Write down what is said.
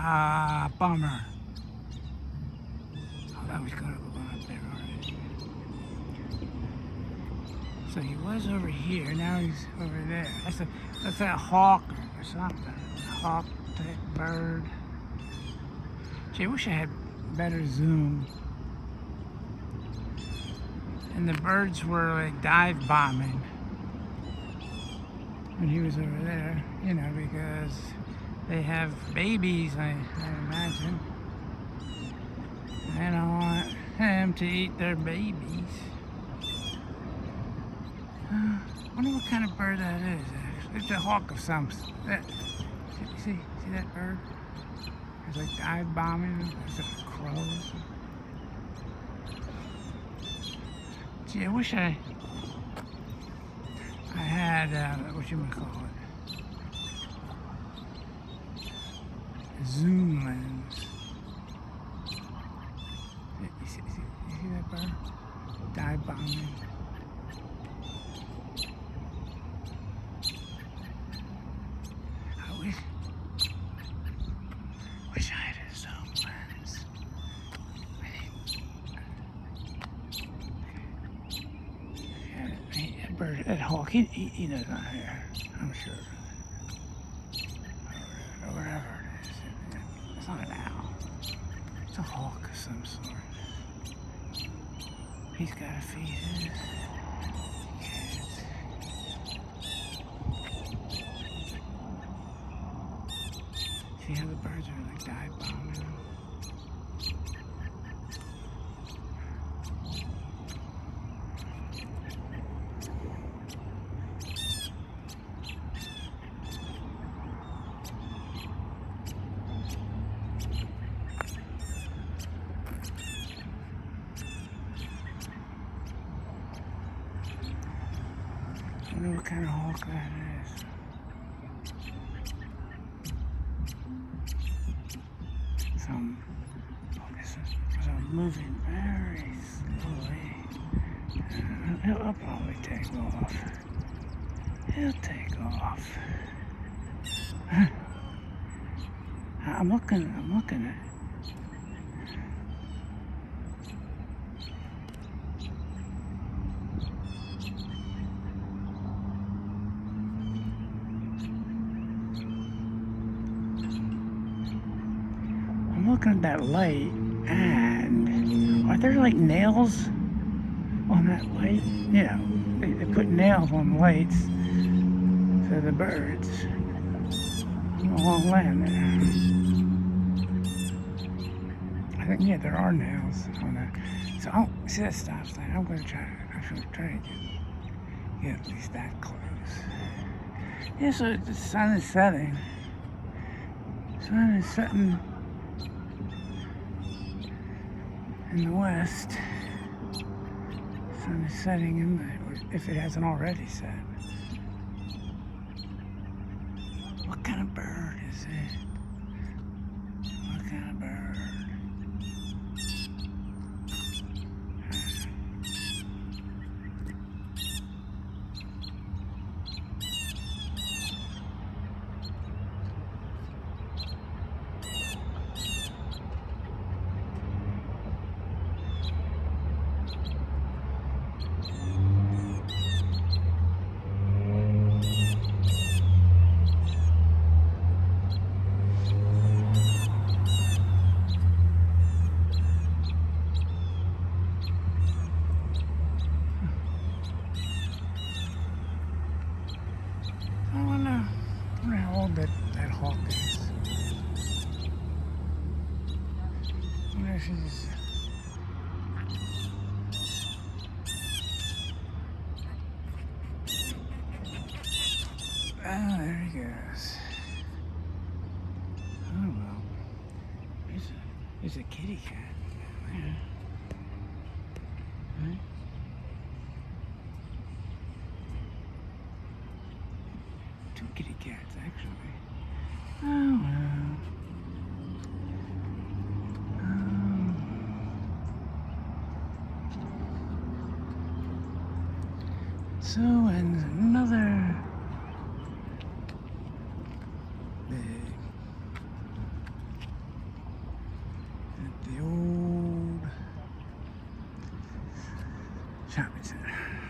Ah, bummer. I was going up there already. So he was over here, now he's over there. That's a hawk or something. A hawk type bird. Gee, I wish I had better zoom. And the birds were like dive bombing when he was over there, you know, because they have babies, I imagine. And I want him to eat their babies. I wonder what kind of bird that is, actually. It's a hawk of some sort. See that bird? It's like dive bombing. It's like crows. Gee, I wish I had, what you might call it, a zoom lens. You see that bird? Dive bombing. I wish I had a zoom lens. That bird, that hawk, he does not hear, I'm sure. Or whatever it is. It's not an owl. It's a hawk of some sort. He's got to feed his kids. See how the birds are like dive bombing them? I wonder what kind of hawk that is. So I'm moving very slowly. He'll probably take off. He'll take off. I'm looking at. I'm looking at that light, and are there like nails on that light? You know, they put nails on lights so the birds won't land there. I think, yeah, there are nails on that. So, see that stop sign? I'm going to try to get at least that close. Yeah, so the sun is setting. Sun is setting in the west. Sun is setting in the, if it hasn't already set. What kind of bird is it? What kind of bird? I wonder how old that hawk is. I wonder if she's... Oh, there he goes. Oh well. He's a kitty cat. Yeah. Right? Two kitty cats, actually. Oh well. So ends another day. The old shopping center.